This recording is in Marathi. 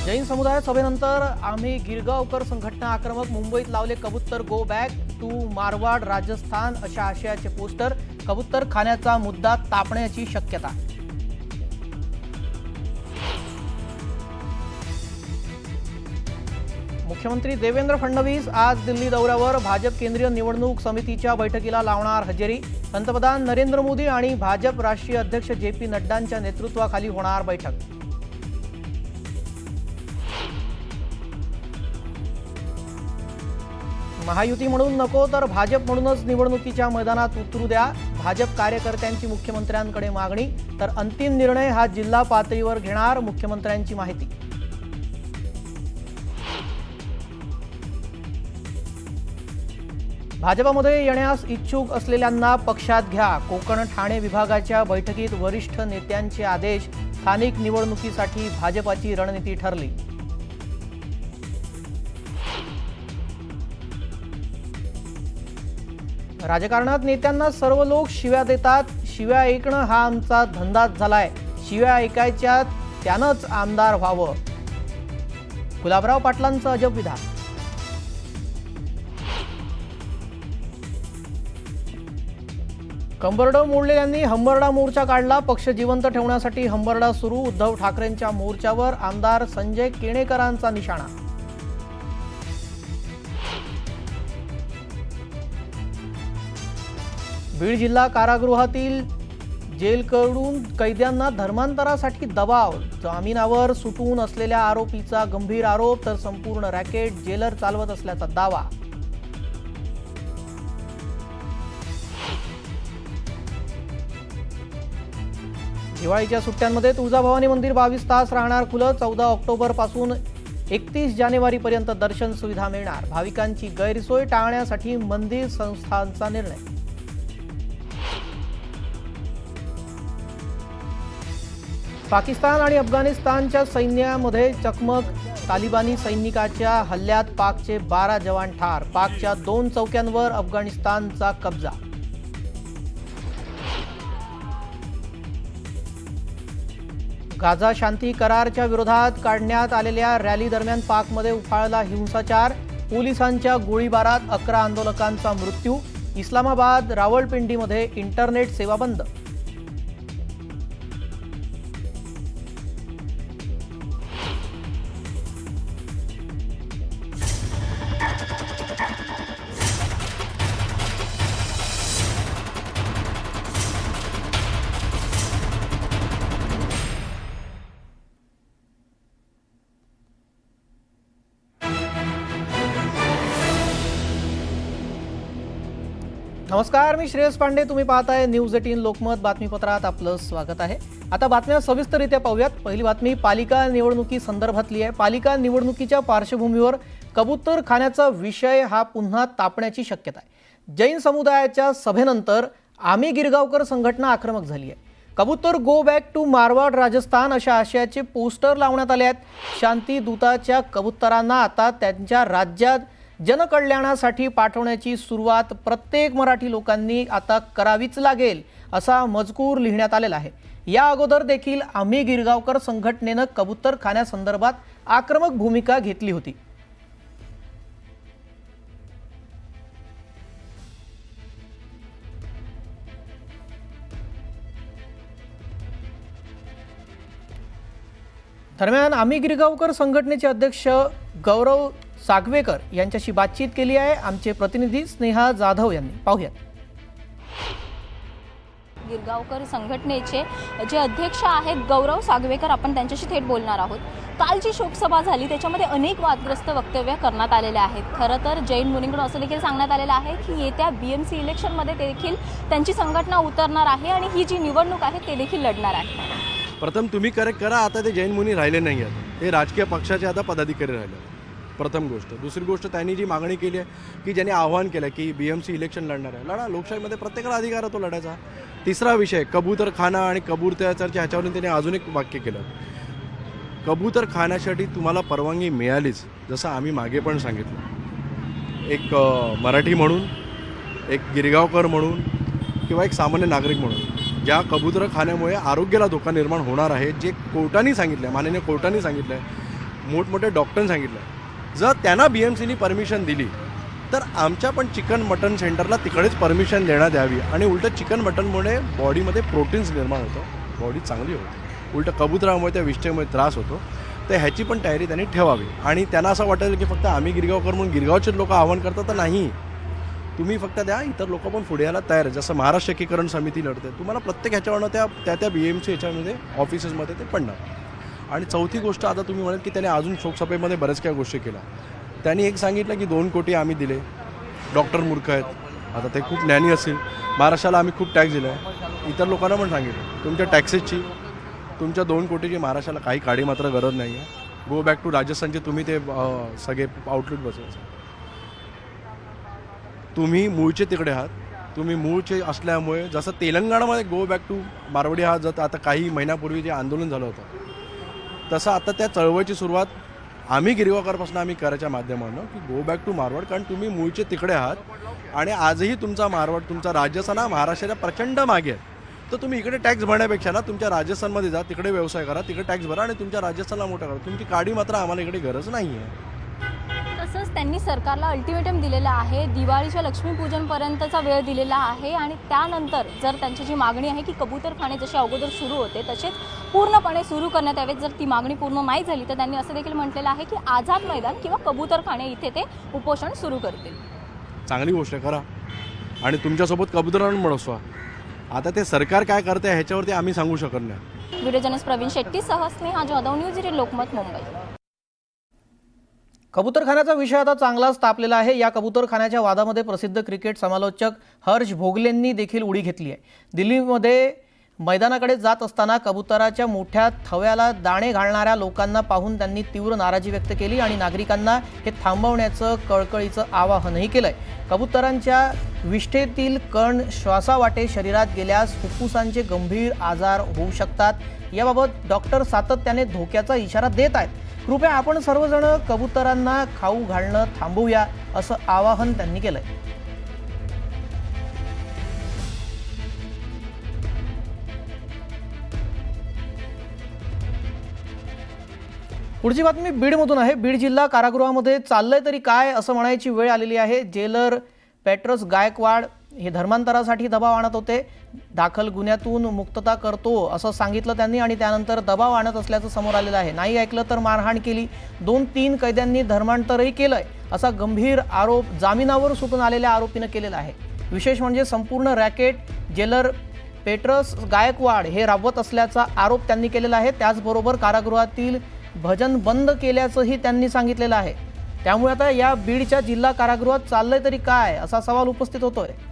जैन समुदाय सभेनंतर आम्ही गिरगावकर संघटना आक्रमक, मुंबईत लावले कबूतर go back to Marwar Rajasthan अशा आशयाचे पोस्टर। कबूतर खाण्याचा मुद्दा तापण्याची शक्यता। मुख्यमंत्री देवेंद्र फडणवीस आज दिल्ली दौऱ्यावर, भाजप केंद्रीय निवडणूक समितीच्या बैठकीला लावणार हजेरी। पंतप्रधान नरेंद्र मोदी आणि भाजप राष्ट्रीय अध्यक्ष जे.पी. नड्डांच्या नेतृत्वाखाली होणार बैठक। महायुती म्हणून नको तर भाजप म्हणूनच निवडणुकीच्या मैदानात उतरू द्या, भाजप कार्यकर्त्यांची मुख्यमंत्र्यांकडे मागणी। तर अंतिम निर्णय हा जिल्हा पातळीवर घेणार, मुख्यमंत्र्यांची माहिती। भाजपमध्ये येण्यास इच्छुक असलेल्यांना पक्षात घ्या, कोकण ठाणे विभागाच्या बैठकीत वरिष्ठ नेत्यांचे आदेश। स्थानिक निवडणुकीसाठी भाजपाची रणनीती ठरली। राजकारणात नेत्यांना सर्व लोक शिव्या देतात, शिव्या ऐकणं हा आमचा धंदाच झालाय, शिव्या ऐकायच्या त्यानंच आमदार व्हावं, गुलाबराव पाटलांचं अजब विधान। कंबरडं मोडलेल्यांनी हंबरडा मोर्चा काढला, पक्ष जिवंत ठेवण्यासाठी हंबरडा सुरू। उद्धव ठाकरेंच्या मोर्चावर आमदार संजय केणेकरांचा निशाणा। बीड जिल्हा कारागृहातील जेलकडून कैद्यांना धर्मांतरासाठी दबाव, जामिनावर सुटून असलेल्या आरोपीचा गंभीर आरोप, तर संपूर्ण रॅकेट जेलर चालवत असल्याचा दावा। दिवाळीच्या सुट्ट्यांमध्ये तुळजाभवानी मंदिर 22 तास राहणार खुलं। 14 ऑक्टोबर पासून 31 जानेवारीपर्यंत दर्शन सुविधा मिळणार, भाविकांची गैरसोय टाळण्यासाठी मंदिर संस्थांचा निर्णय। पाकिस्तान आणि अफगाणिस्तानच्या सैन्यामध्ये चकमक, तालिबानी सैनिकाच्या हल्ल्यात पाकचे 12 जवान ठार, पाकच्या 2 चौक्यांवर अफगाणिस्तानचा कब्जा। गाझा शांती कराराच्या विरोधात काढण्यात आलेल्या रॅली दरम्यान पाकमध्ये उफाळला हिंसाचार, पोलिसांच्या गोळीबारात 11 आंदोलकांचा मृत्यू। इस्लामाबाद रावळपिंडीमध्ये इंटरनेट सेवा बंद। नमस्कार, मी श्रेयस पांडे, तुम्ही पाहताय न्यूज 18 लोकमत बातमीपत्रात आपलं स्वागत आहे। आता बातम्या सविस्तररित्या पाहूयात। पहिली बातमी पालिका निवडणुकी संदर्भातली आहे। पालिका निवडणुकीच्या पार्श्वभूमीवर कबूतर खाण्याचा विषय हा पुन्हा तापण्याची शक्यता आहे। जैन समुदायाच्या सभेनंतर आम्ही गिरगावकर संघटना आक्रमक झाली आहे। कबूतर go back to Marwar Rajasthan अशा आशयाचे पोस्टर लावण्यात आले आहेत। शांती दूताच्या कबूतरांना आता त्यांच्या राज्यात जनकल्याणासाठी पाठवण्याची सुरुवात प्रत्येक मराठी लोकांनी आता करावीच लागेल असा मजकूर लिहिण्यात आलेला आहे। या अगोदर देखील आम्ही गिरगावकर संघटनेनं कबूतर खाण्यासंदर्भात आक्रमक भूमिका घेतली होती। दरम्यान आम्ही गिरगावकर संघटनेचे अध्यक्ष गौरव सागवेकर यांच्याशी बातचीत केली आहे आमचे प्रतिनिधी स्नेहा जाधव यांनी। पाहूयात। गिरगावकर संघटनेचे जे अध्यक्ष आहेत गौरव सागवेकर, आपण त्यांच्याशी थेट बोलणार आहोत। काल जी शोकसभा झाली त्याच्यामध्ये अनेक वादग्रस्त वक्तव्य करण्यात आलेले आहेत। खरं तर जैन मुनींकडून असं देखील सांगण्यात आलेलं आहे की येत्या BMC इलेक्शनमध्ये ते देखील त्यांची संघटना उतरणार आहे आणि ही जी निवडणूक आहे ते देखील लढणार आहे। प्रथम तुम्ही करेक्ट करा, आता ते जैन मुनी राहिले नाही आहेत, ते राजकीय पक्षाचे आता पदाधिकारी राहिले। प्रथम गोष्ट। दुसरी गोष्ट, त्यांनी जी मागणी केली आहे की ज्यांनी आव्हान केलं की BMC इलेक्शन लढणार आहे, लढा, लोकशाहीमध्ये प्रत्येकाला अधिकार आहे तो लढायचा। तिसरा विषय कबूतर खाणं आणि कबूतरच्या ह्याच्यावरून त्यांनी अजून एक वाक्य केलं, कबूतर खाण्यासाठी तुम्हाला परवानगी मिळालीच, जसं आम्ही मागे पण सांगितलं। एक मराठी म्हणून, एक गिरगावकर म्हणून किंवा एक सामान्य नागरिक म्हणून ज्या कबूतर खाण्यामुळे आरोग्याला धोका निर्माण होणार आहे, जे कोर्टाने सांगितलं आहे, माननीय कोर्टाने सांगितलं आहे, मोठमोठे डॉक्टरांनी सांगितलं जर त्यांना BMCनी परमिशन दिली तर आमच्या पण चिकन मटन सेंटरला तिकडेच परमिशन देण्यात यावी आणि उलटं चिकन मटनमुळे बॉडीमध्ये प्रोटीन्स निर्माण होतं, बॉडी चांगली होते, उलटं कबुतरामुळे त्या विष्ठेमुळे त्रास होतो. तर ह्याची पण तयारी त्यांनी ठेवावी. आणि त्यांना असं वाटेल की फक्त आम्ही गिरगावकर म्हणून गिरगावचेच लोक आव्हान करतात, तर नाही, तुम्ही फक्त द्या, इतर लोक पण पुढे यायला तयार आहे. जसं महाराष्ट्र एकीकरण समिती लढते, तुम्हाला प्रत्येक ह्याच्यावरनं त्या BMC ह्याच्यामध्ये ऑफिसेसमध्ये ते पडणार. आणि चौथी गोष्ट, आता तुम्ही म्हणाल की त्याने अजून शोकसभेमध्ये बऱ्याच काही गोष्टी केल्या. त्यांनी एक सांगितलं की 2 कोटी आम्ही दिले, डॉक्टर मूर्ख आहेत. आता ते खूप ज्ञानी असेल, महाराष्ट्राला आम्ही खूप टॅक्स दिला आहे. इतर लोकांना पण सांगितलं तुमच्या टॅक्सेसची, तुमच्या 2 कोटीची महाराष्ट्राला काही काडी मात्र गरज नाही आहे. गो बॅक टू राजस्थानचे तुम्ही ते सगळे आउटलेट बसवायचे. तुम्ही मूळचे तिकडे आहात, तुम्ही मूळचे असल्यामुळे जसं तेलंगणामध्ये गो बॅक टू मारवाडी हा जर आता काही महिन्यापूर्वी जे आंदोलन झालं होतं, तसं आता त्या चळवळीची सुरुवात आम्ही गिरगावकरपासून आम्ही करायच्या माध्यमानं की गो बॅक टू मारवाड, कारण तुम्ही मूळचे तिकडे आहात आणि आजही तुमचा मारवाड, तुमचा राजस्थान हा महाराष्ट्राच्या प्रचंड मागे आहे. तर तुम्ही इकडे टॅक्स भरण्यापेक्षा ना तुमच्या राजस्थानमध्ये जा, तिकडे व्यवसाय करा, तिकडे टॅक्स भरा आणि तुमच्या राजस्थानला मोठा करा. तुमची काडी मात्र आम्हाला इकडे गरज नाही आहे. तसंच त्यांनी सरकारला अल्टिमेटम दिलेलं आहे, दिवाळीच्या लक्ष्मीपूजनपर्यंतचा वेळ दिलेला आहे आणि त्यानंतर जर त्यांची जी मागणी आहे की कबूतरखाने जसे अगोदर सुरू होते तसेच पूर्णपणे सुरू करण्यात यावेत, जर ती मागणी पूर्ण नाही झाली तर त्यांनी असं देखील म्हटलेलं आहे की आझाद मैदान किंवा कबूतरखाने इथे ते उपोषण सुरू करतील. चांगली गोष्ट आहे, करा आणि तुमच्यासोबत कबुतरांना बसवा. आता ते सरकार काय करते ह्याच्यावरती आम्ही सांगू शकत नाही. व्हिडिओ जर्नलिस्ट प्रवीण शेट्टीसह स्नेहा जाधव, न्यूज 18 लोकमत, मुंबई. कबूतरखान्याचा विषय आता चांगलाच तापलेला आहे. या कबूतरखान्याच्या वादामध्ये प्रसिद्ध क्रिकेट समालोचक हर्ष भोगलेंनी देखील उडी घेतली आहे. दिल्लीमध्ये मैदानाकडे जात असताना कबुतराच्या मोठ्या थव्याला दाणे घालणाऱ्या लोकांना पाहून त्यांनी तीव्र नाराजी व्यक्त केली आणि नागरिकांना हे थांबवण्याचं कळकळीचं आवाहनही केलंय. कबुतरांच्या विष्ठेतील कण श्वासावाटे शरीरात गेल्यास फुफ्फुसांचे गंभीर आजार होऊ शकतात. याबाबत डॉक्टर सातत्याने धोक्याचा इशारा देत आहेत. कृपया आपण सर्वजण कबुतरांना खाऊ घालणं थांबवूया, असं आवाहन त्यांनी केलंय. पुढची बातमी बीडमधून आहे. बीड जिल्हा कारागृहामध्ये चाललंय तरी काय असं म्हणायची वेळ आलेली आहे. जेलर पेट्रस गायकवाड हे धर्मांतरासाठी दबाव आणत होते. दाखल गुन्ह्यातून मुक्तता करतो असं सांगितलं त्यांनी आणि त्यानंतर दबाव आणत असल्याचं समोर आलेलं आहे. नाही ऐकलं तर मारहाण केली. 2-3 कैद्यांनी धर्मांतरही केलंय असा गंभीर आरोप जामिनावर सुटून आलेल्या आरोपीनं केलेला आहे. विशेष म्हणजे संपूर्ण रॅकेट जेलर पेट्रस गायकवाड हे राबवत असल्याचा आरोप त्यांनी केलेला आहे. त्याचबरोबर कारागृहातील भजन बंद केल्याचंही त्यांनी सांगितलेलं आहे. त्यामुळे आता या बीडच्या जिल्हा कारागृहात चाललंय तरी काय असा सवाल उपस्थित होतोय.